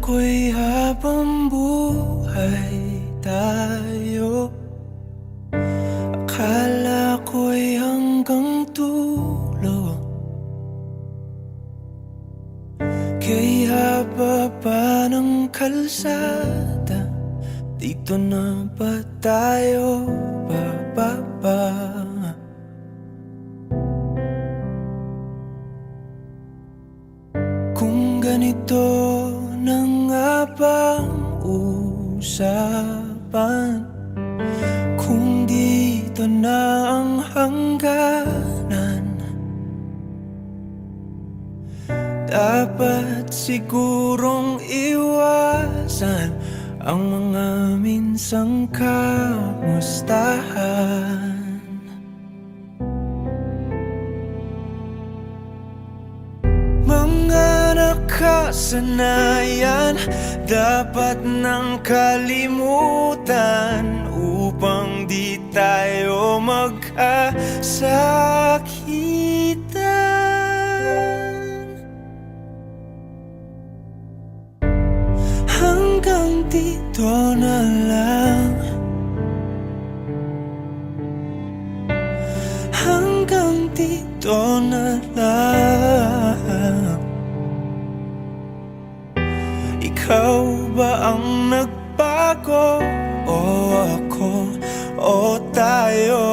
ko'y habang buhay tayo, akala ko'y hanggang dulo. Kay haba pa ng kalsada, dito na ba tayo bababa? Kung ganito na nga bang usapan, kung dito na ang hangganan, dapat sigurong iwasan ang mga minsang kamustahan. Mga nakasanayan dapat nang kalimutan upang di tayo magkasakitan. Hanggang dito na lang, hanggang dito na lang. Ikaw ba ang nagbago, o ako, o tayo?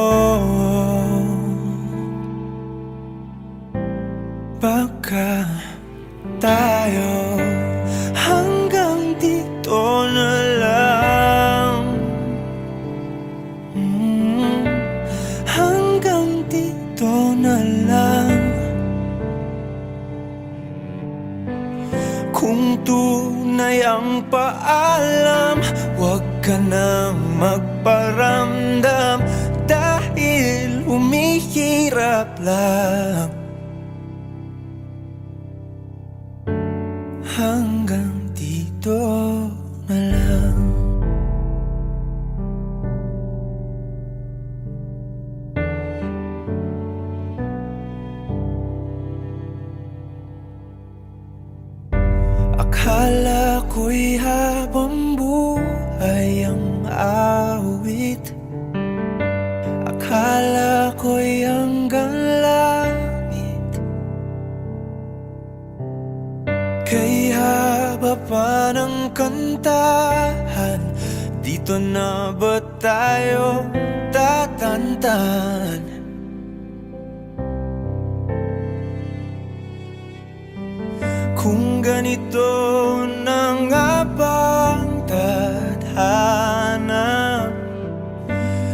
Baka tayo hanggang dito na lang, hanggang dito na lang. Kung tunay ang paalam, huwag ka nang magparamdam, dahil humihirap lang. Hanggang dito na lang. Akala ko'y habang buhay ang awit, akala ko'y hanggang langit. Kay haba pa ng kantahan, dito na ba tayo tatantan? Kung ganito na nga bang tadhana,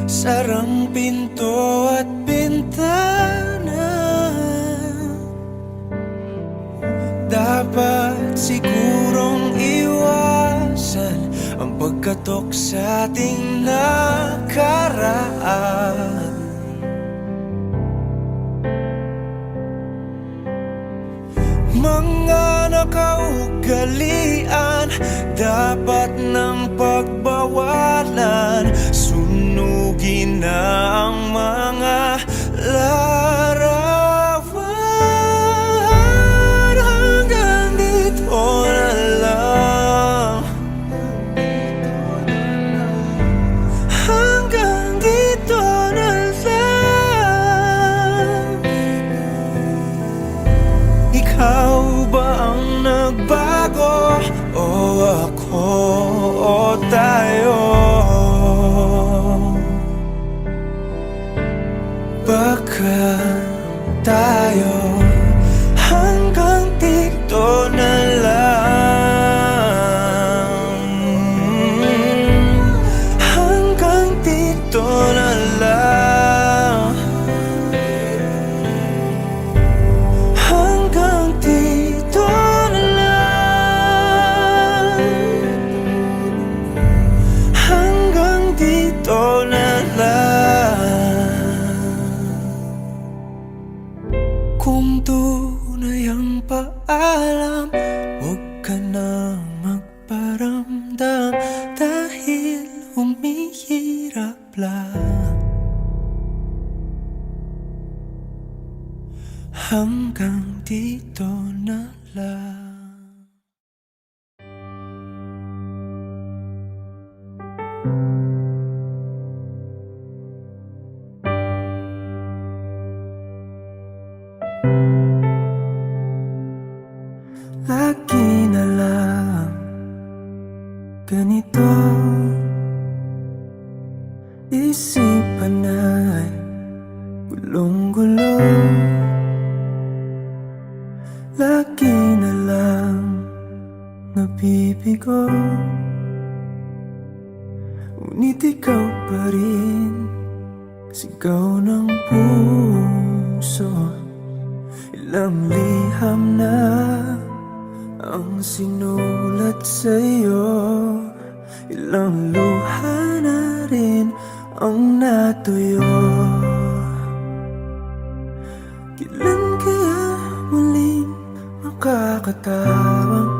sarang pinto at bintana, dapat sigurong iwasan ang pagkatok sa ating nakaraan. Mga nakaugalian dapat ng pagbawalan, sunugin na ang mga larawan. Hanggang dito na lang, hanggang dito na lang. Ikaw ba ang nagbago, o ako, o tayo? Baka tayo hanggang dito na lang, hanggang dito na lang, hanggang dito na lang, hanggang dito na lang. Kung tunay ang paalam, huwag ka na magparamdam, dahil humihirap lang. Hanggang dito na lang. Gulong-gulo, lagi na lang nabibigo. Ngunit ikaw pa rin, sigaw ng puso. Ilang liham na ang sinulat sa'yo, ilang luha na rin ang natuyo. Kailan kaya muling makakatawang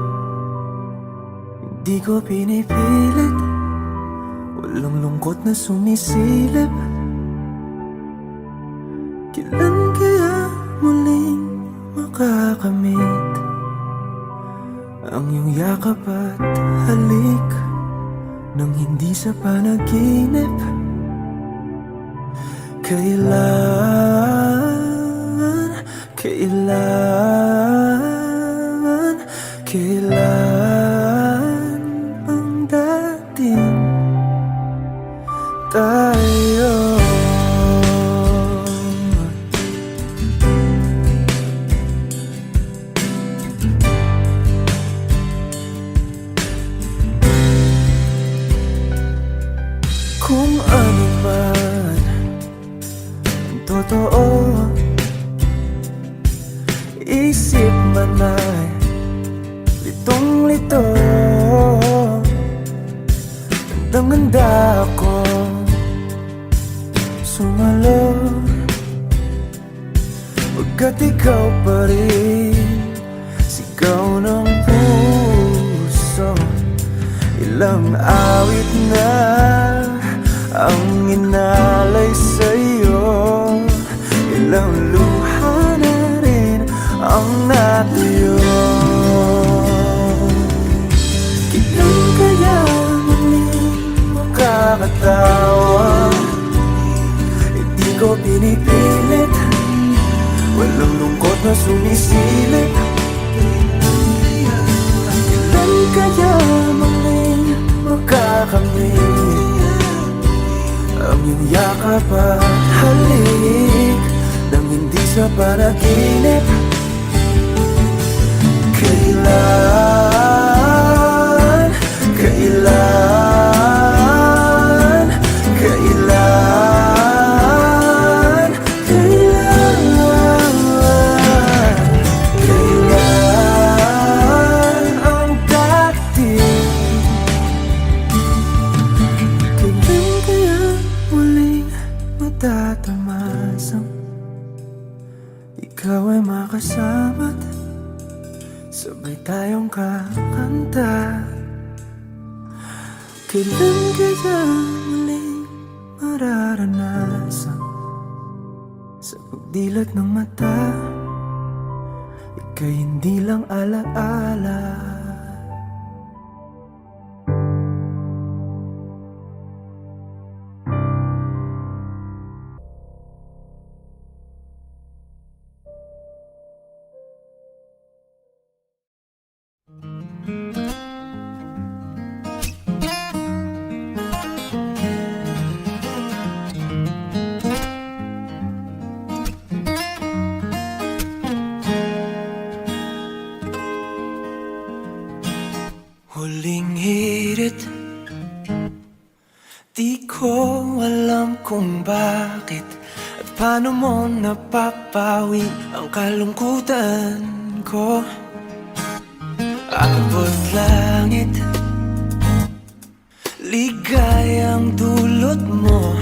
hindi ko pinipilit, walang lungkot na sumisilip. Kailan kaya muling makakamit ang iyong yakap at halik nang hindi sa panaginip? Kailan ang dating tayo? Kung ano man ang totoo, isip man ay litong-lito. Handang-handa ako sumalo, pagkat ikaw pa rin, sigaw ng puso. Ilang awit na ang inalay sa'yo, ilang luha na rin ang natuyo. Kailan kaya muling makakatawa? Hindi ko pinipilit, walang lungkot na sumisilip. Kailan kaya muling makakamit ang iyong yakap at halik nang hindi sa panaginip? Kailan, kailan, kailan, kailan, kailan ang dating? Kailan kaya muling matatamasang ikaw ay makasama't sabay tayong kakanta? Kailan kaya muling mararanasan sa pagdilat ng mata, ika'y hindi lang alaala? Huling hirit, di ko alam kung bakit at paano mo napapawi ang kalungkutan ko. Abot langit, ligayang dulot mo,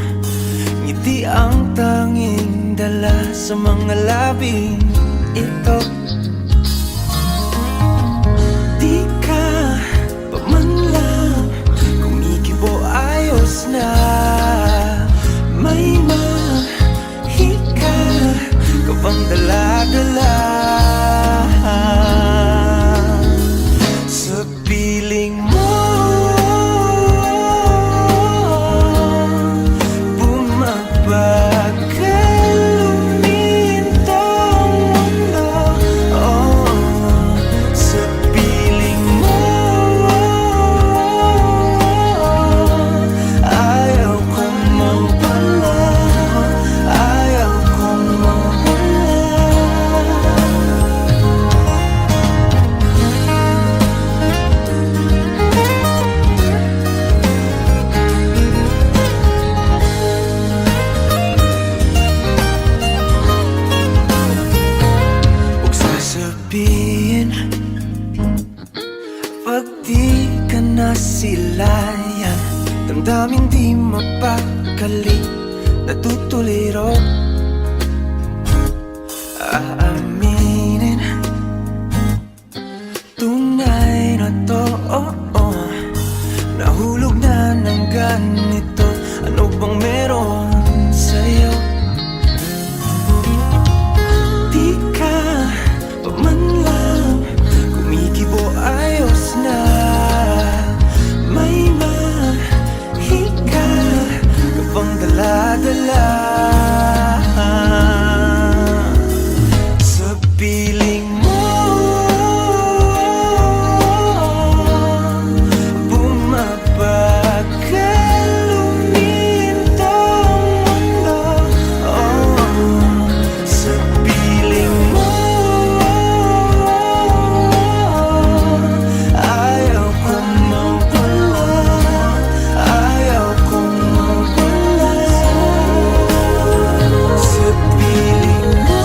ngiti ang tanging dala sa mga labing ito. Di ka pa man lang kumikibo, ayos na. May mahika ka bang dala-dala sa piling mo? Bumabagal lumintong mundo mapakali, natutuliro. Aaminin, tunay na to, nahulog na ng ganito. Ano bang meron sa'yo? Di ka pa man lang kumikibo, ayos na. May mahika ka bang dala-dala sa piling mo? Bumabagal lumintang mundo, sa piling mo. Ayaw kong mawala, ayaw kong mawala sa piling mo.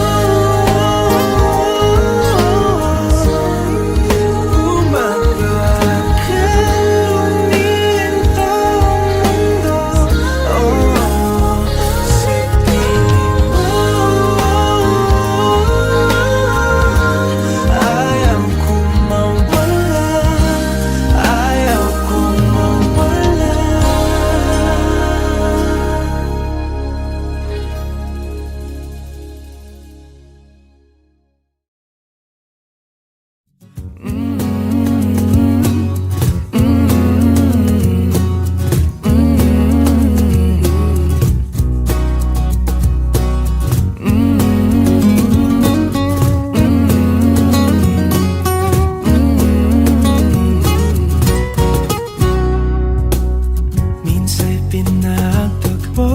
Minsa'y pinagtagpo,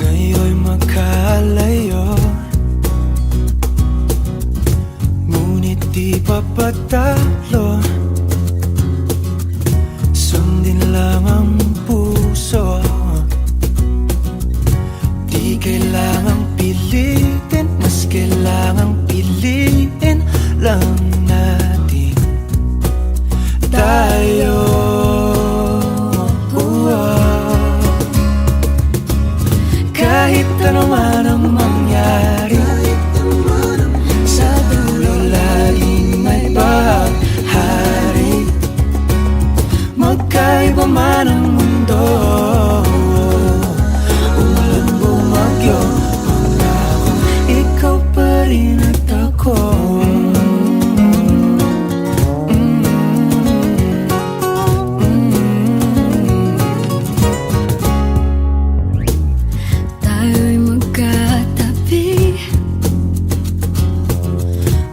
ngayon'y magkalayo. Ngunit di papatalo, sundin lang ang puso. Di kailangang pilitin, mas kailangang piliin lang natin tayo. Kahit ano man ang mangyari, sa dulo laging may bahari. Magkaiba man ang mundo, umulan bumagyo, pangako ikaw pa rin at ako. Tayo'y magkatabi,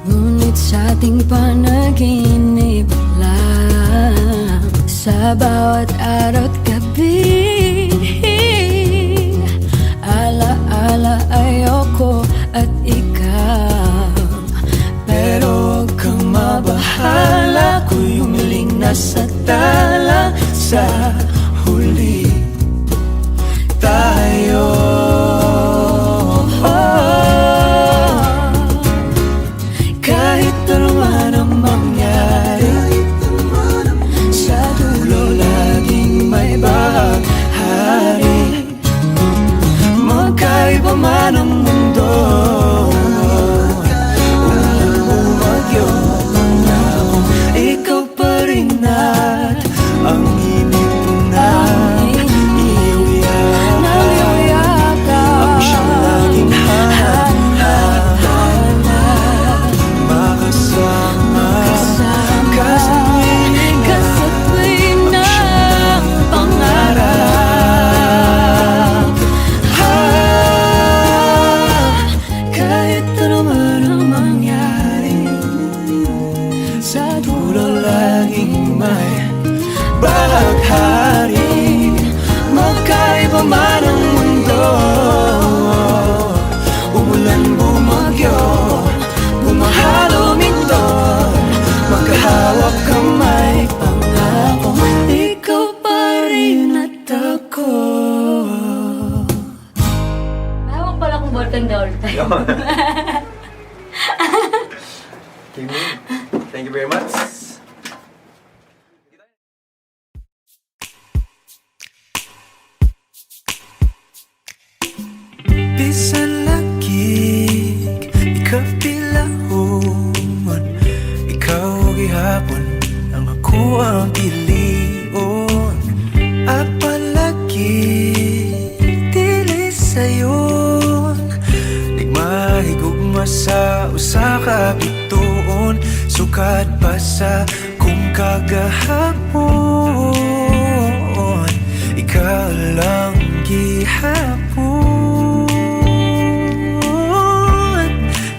ngunit sa ating panaginip lang. Sa bawat araw't gabi, ala-ala ayoko at ikaw. Pero huwag kang mabahala, ako'y humiling na sa tala. Sa huli tayo. Kahit ano man ang mangyari, sa dulo laging may bahari. Magkaiba man ang mundo, umulan bumagyo, pangako ikaw pa rin at ang inip mo na iyong yakap. Ako siyang laging hanap, makasama ka sa tuwing ng pangarap. Kahit ano man ang mangyari, sa dulo laging may bahaghari. Magkaiba man ang mundo, umulan bumagyo, bumahalo minton, magkahawak kamay, pangako ikaw pa rin at ako. Hawak pala kong ballpen the whole time. Thank you very much. bisan lagig ikapilahon, ikaw gihapon ang ako ang pilion. Apalagi dili sayon, di mahigugma sa usa ka bituon. Sukat pa sa kung kagahapon, ikaw lang gihapon.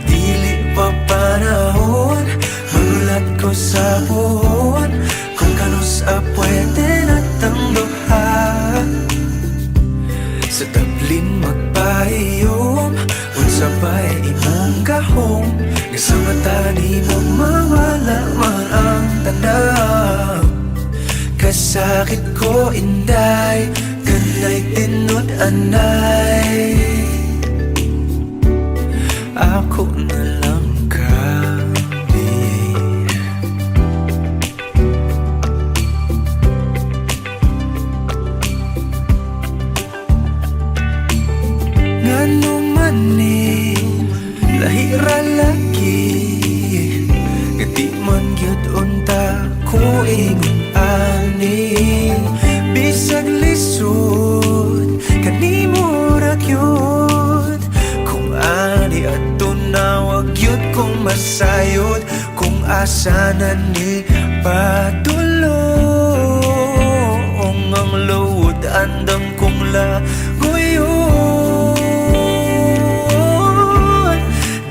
Dili pa panahon, magulat ko sa buhon, kung kanus pwede na tang duha. Sa tablin magpahiyom, unsa ba'y imong gahom, nga sa mata ni mo mawala man ang tanaw. Kasakit ko inday, kanay tinod anay, ako na lang kami. Ngano man ni lahira lagi, nga di man gyud unta ko ingon ani. Bisag lisod kanimo ra gyud, kung ani adto na wag gyud kong masayod. Kung asa na ni padulong ang load, andam kong lagoyon.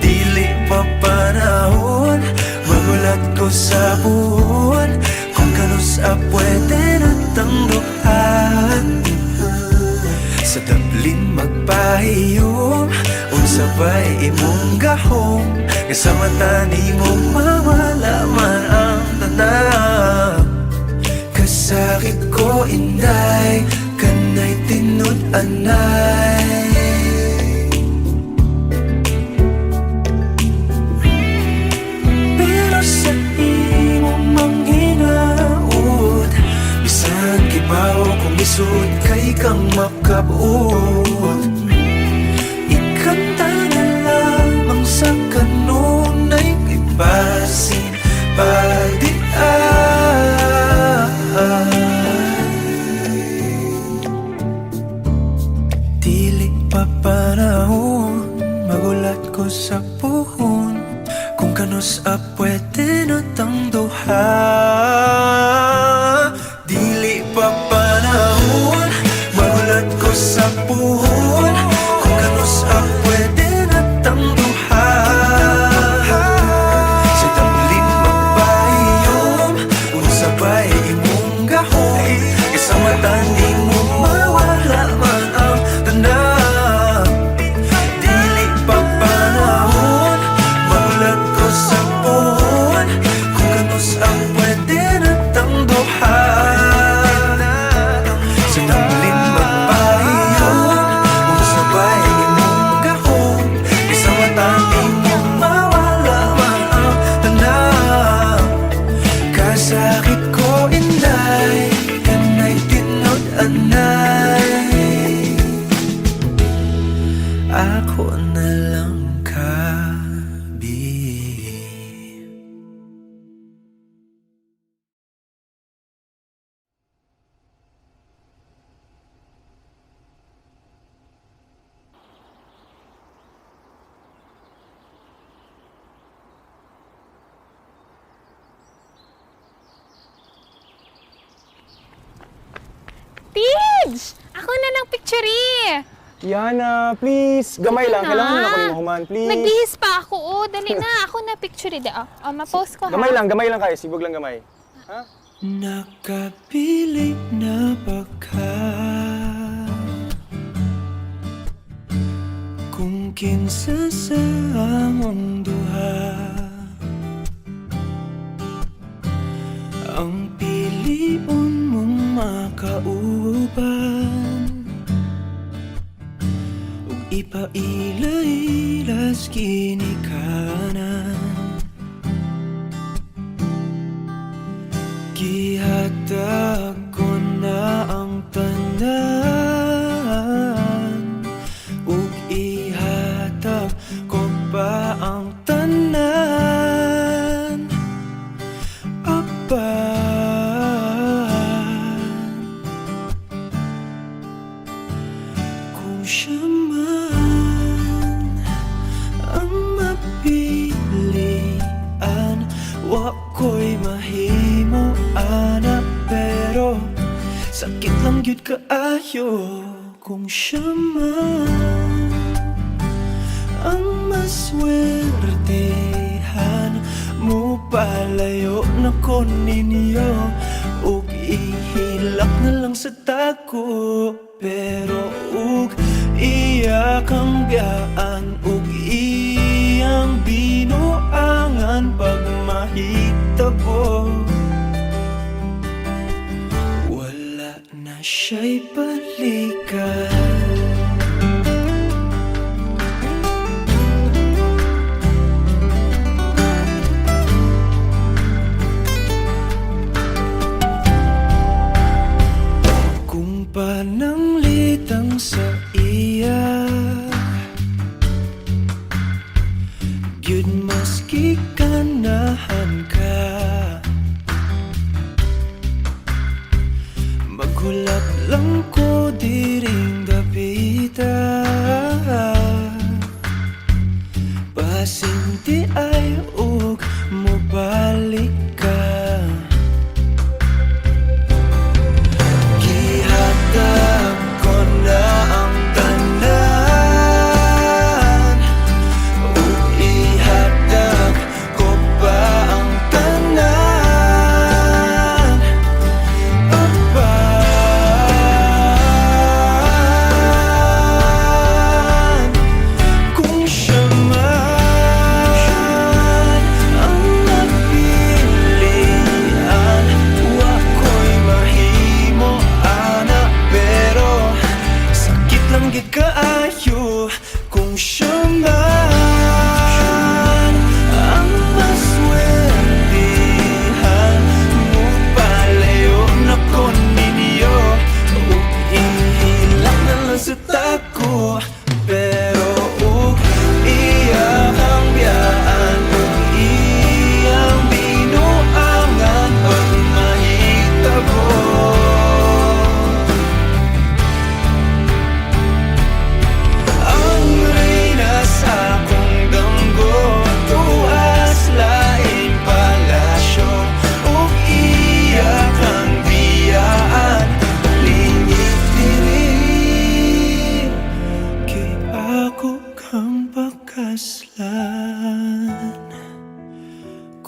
Dili pa panahon, magulat ko sa buwan, kung kanus pwede na tang duhan. Sa tablin magpahiyom, unsa ba'y imong gahom, nga sa mata ni mo mawala man ang tanaw. Kasakit ko inday, kanay tinod anay, pero sa imong manghinaot, bisan kibaw kung isod kay kang makabot. Ikanta na lamang sa kanunay kay basin pagdian. Dili pa panahon, magulat ko sa puhon, kung kanus pwede na tang duha. Dili pa panahon, magulat ko sa puhon, kung kanus pwede na tang duha. Sa tablin magpahiyom, unsa ba'y imong gahom, isa mata di mo mawala man ang tanaw. Dili pa panahon, magulat ko sa puhon, kung kanus pwede na tang duha. Sa tablin magpahiyom, unsa ba'y imong gahom, isa mata di mo mawala man ang tanaw. Kasakit ko inday, kanay tinod anay, ako na lang kabi. Tids! Ako na ng picture Yana, please. Gamay lang. Kailangan na ako ni Mahuman, please. Nagbihis pa ako. Oh, dali na. Ako na picture ma-post ko ha. Gamay lang kayo. Sibog lang gamay. Ha? Nakapili na ba ka, kung kinsa sa among duha ang pilion mong makauban, ug ipailailas ginikanan. Gihatag ko na ang tanan, ug Kung siya man ang mapilian, wako'y mahimo ana, pero sakit lang gyud kaayo. Kung siya man ang maswertehan, mo palayo na ko ninyo, ug ihilak na lang sa tako. Pero ug iya kang biyaan, ug iyang binuangan pag mahitabo. Wala na siya'y balikan. Pananglitang sa iya, gyud maski ganahan ka, maghulap lang ko diring dapita, pasinti ay ug mobalik ka. Kaayo kung siya man ang maswertehan, mo palayo na ko ninyo, ug ihilak na lang sa tako. Pero ug iya ang biyaan, ug iyang binuangan pag mahitabo.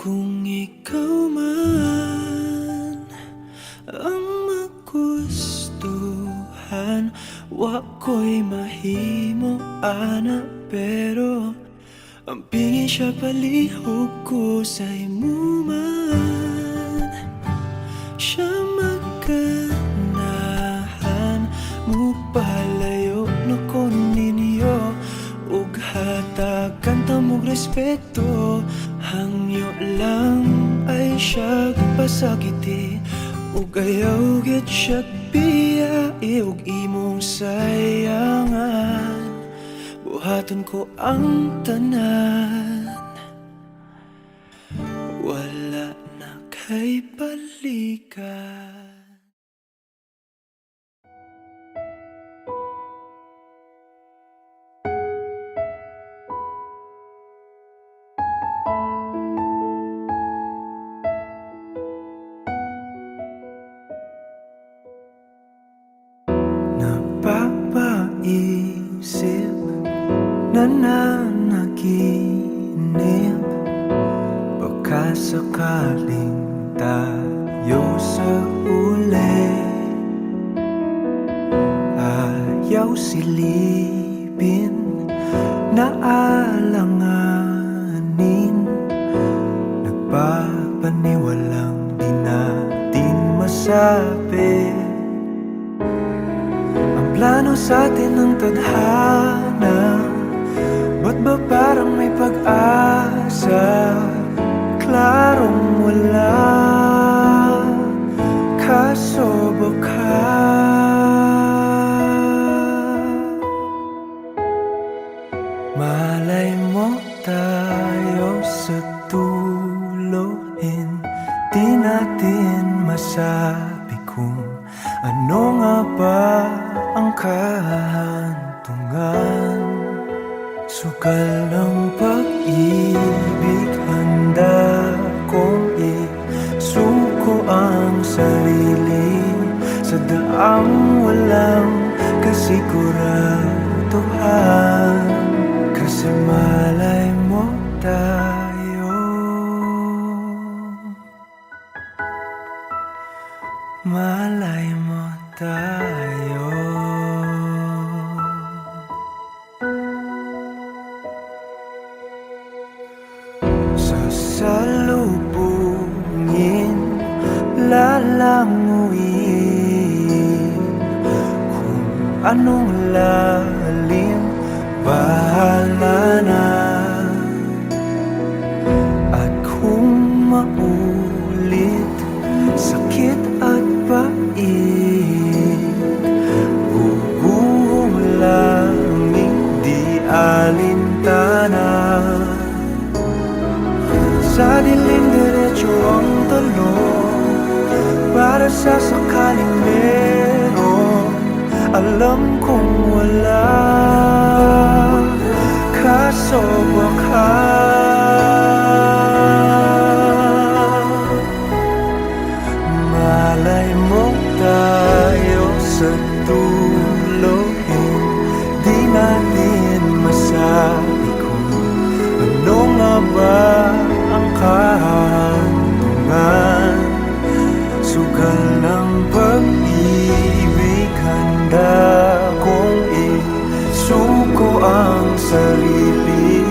Kung ikaw man ang magustuhan, wako'y mahimo ana, pero ang pingin siya palihog ko sa imo man. Siya maganahan, mo palayo na ko ninyo, ug hatagan ta mog respeto. Hangyo lang ay siyag pasakiti, ug ayaw gid siyag biyai, ug imong sayangan. Buhaton ko ang tanan, wala na kay balikan. Napapaisip, nananaginip, baka sakaling tayo sa uli. Ayaw silipin, naalanganin, nagpapaniwalang di natin masabi. Plano sa atin ng tadhana, ba't ba parang may pag-asa? Klarong wala, kaso baka malay mo tayo sa dulo, hindi natin masabi kung ano nga ba ang kahantungan. Sugal ng pag-ibig, handa kong isuko ang sarili sa daang walang kasiguraduhan. Kasi malay mo tayo, malay mo tayo. Sasalubungin, lalanguin, kung anong lalim, bahala na. At kung maulit, sakit at pait, bubuhong langing di alintana. Sa dilim diretso ang talon, para sa sakaling meron. Alam kong wala, kaso baka malay mo tayo sa dulo. Hindi natin masabi kung ano nga ba ang kahantungan. Sugal ng pag-ibig, handa kong isuko ang sarili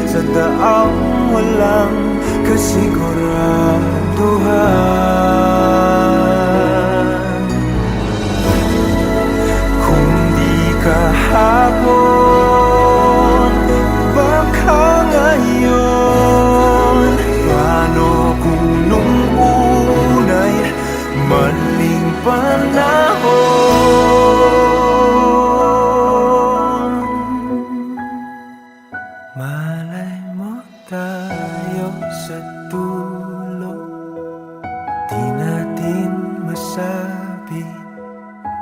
sa daang walang kasiguraduhan. Kung di kahapon, baka ngayon. Paano kung nung unay maling panahon? Malay mo tayo sa dulo, di natin masabi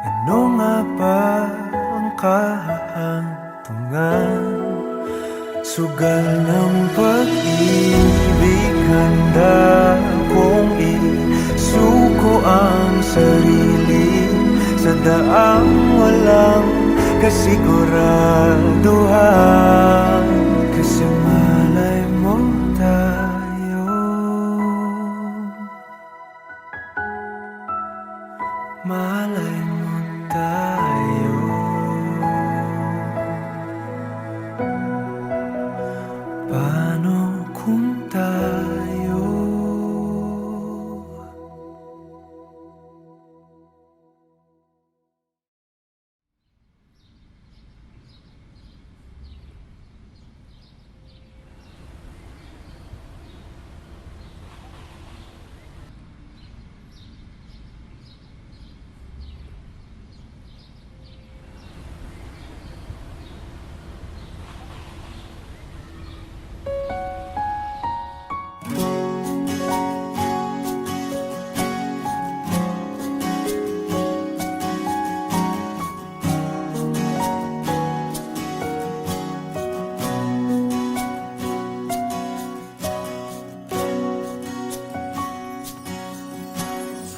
ano nga ba ang kahantungan. Sugal ng pag-ibig, handa kong isuko ang sarili sa daang walang kasiguraduhan. Kasi malay mo tayo, malay mo tayo. Paano kung tayo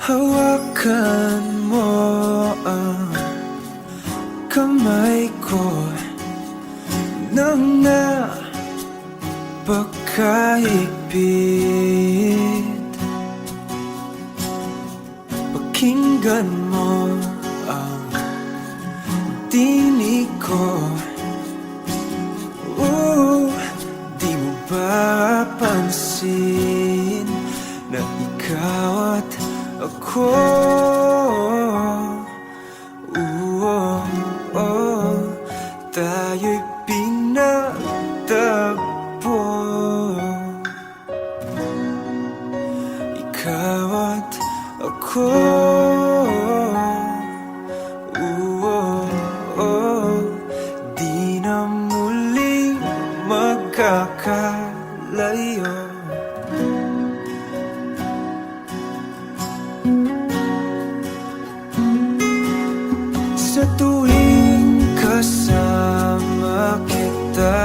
hawakan mo ang kamay ko nang napakahigpit. Pakinggan mo ang tinig ko. Di mo ba pansin na ikaw at ako, tayo'y pinagtagpo. Ikaw at ako, di na muling magkakalayo. Sa tuwing kasama kita,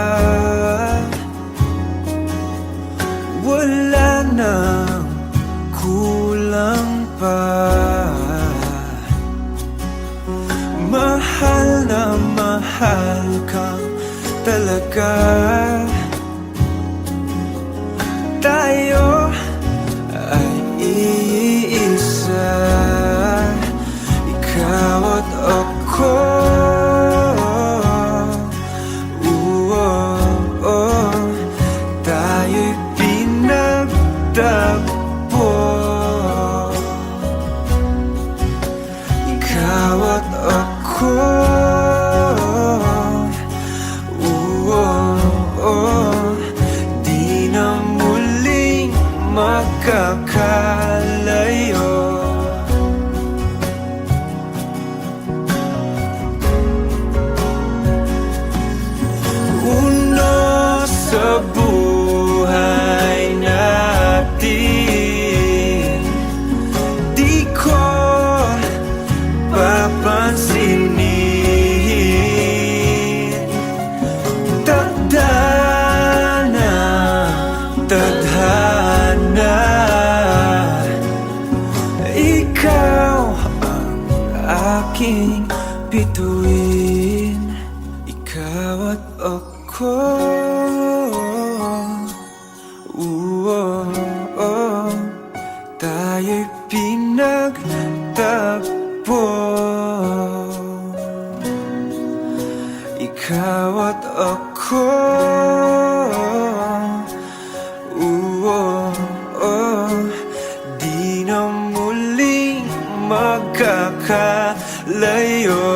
welcome talaga. Tayo ay iisa, ikaw at ako. Tayo'y pinagtagpo, ikaw at ako. Di na muling magkakalayo. Uno sa buhay natin, di ko papansinin. Tadhana, tadhana, ikaw ang aking bituin, ikaw at ako. Tayo'y pinagtagpo, ikaw at ako. Di na muling magkakalayo,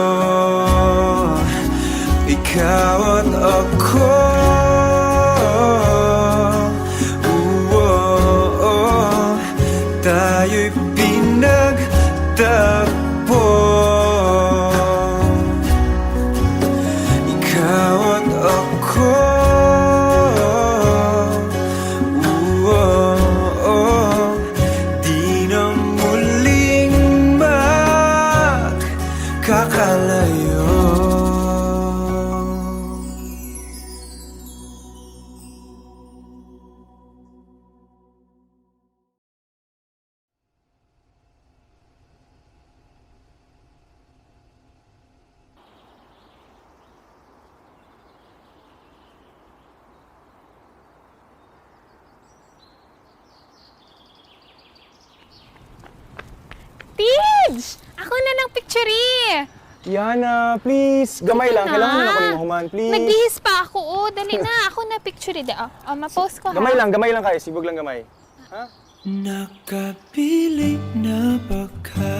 ikaw at ako. Tayo'y pinagtagpo, ikaw at ako. Di na muling magkakalayo. Tids! Ako na ng picture eh! Yana, please. Gamay lang. Kailangan na ako ni Human, please. Nagbihis pa ako. Oh, dali na. Ako na picture eh. Ma-post ko ha. Gamay lang kayo. Sibog lang gamay. Ha? Nakapilit na ba ka?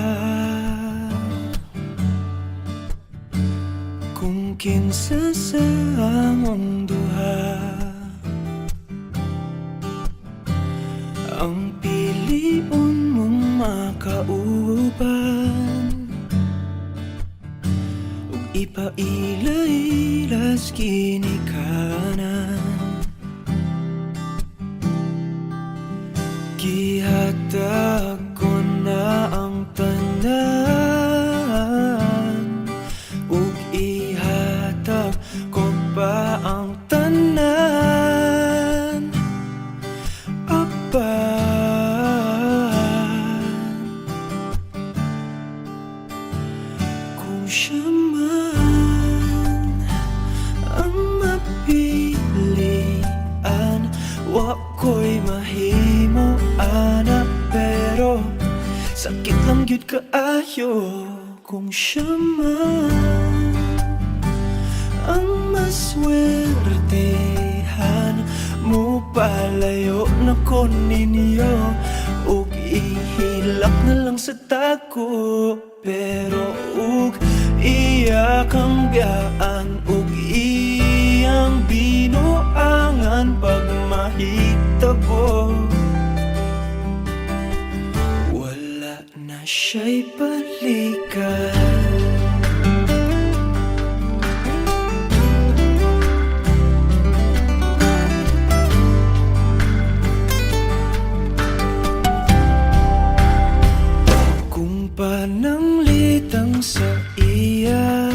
Kung kinsa sa among duha, ang piliun mong makauban, ug ipailailas kinikanan. Gihatag ko na ang tanan, ug ihatag ko pa ang tanan. Kung siya man ang mapilian, wa ko'y mahimo ana, pero sakit lang gyud kaayo. Kung siya man ang maswertehan, mo palayo na ko ninyo, ug ihilak na lang sa tako. Pero ug iya kang biyaan, ug iyang binuangan pag mahitabo. Wala na siya'y balikan. Pananglitang sa iya,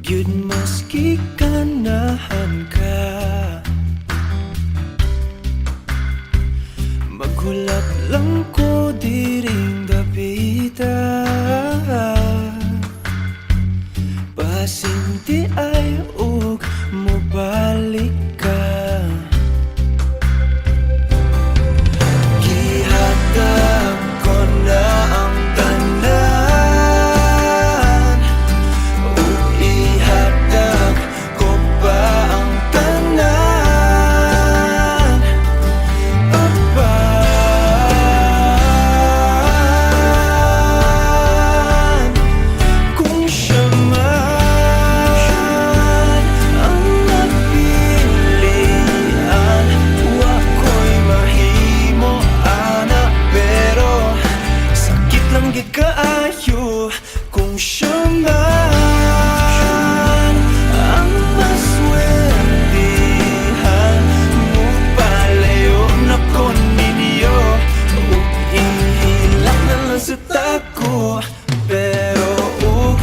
gyud maski ganahan ka, maghulap lang ko diring dapita. Pasinti ay ug mobalik ka. Gihatag ko na ang tanan, ug ihatag ko pa ang tanan. Apan kung siya man ang napilian, wa ko'y mahimo ana, pero sakit lang gid kaayo kung siya man ang maswertihan. Mupalayo na ko ninyo ug ihilak na lang sa tako, pero ug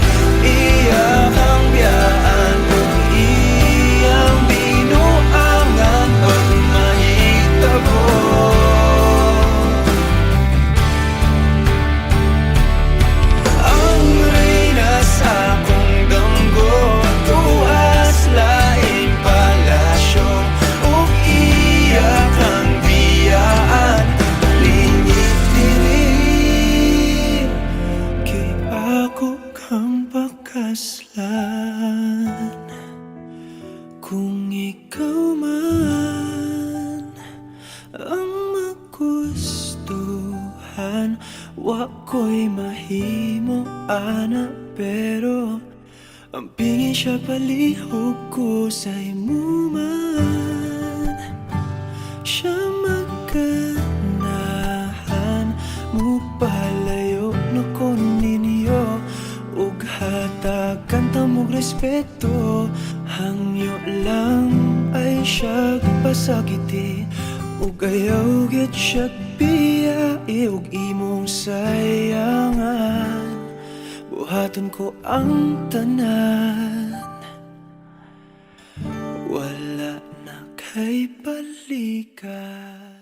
iyang biyaan ug iyang binuangan pag mahitabo. Ang reyna sa akong damgo, tuas laing palasyo, ug iyak ang biyaan lingit diri. Kay ako kang pakaslan, kung ikaw man ang magustuhan, wa ko'y mahimo ana, pero ang pingin siya palihog ko sa imo man. Siya maganahan, mupalayo na ko ninyo ug hatagan ta mog respeto. Hangyo lang ay siya pasakiti, ug ayaw gid siya biyai, ug imong sayangan. Buhaton ko ang tanan, wala na kay balikan.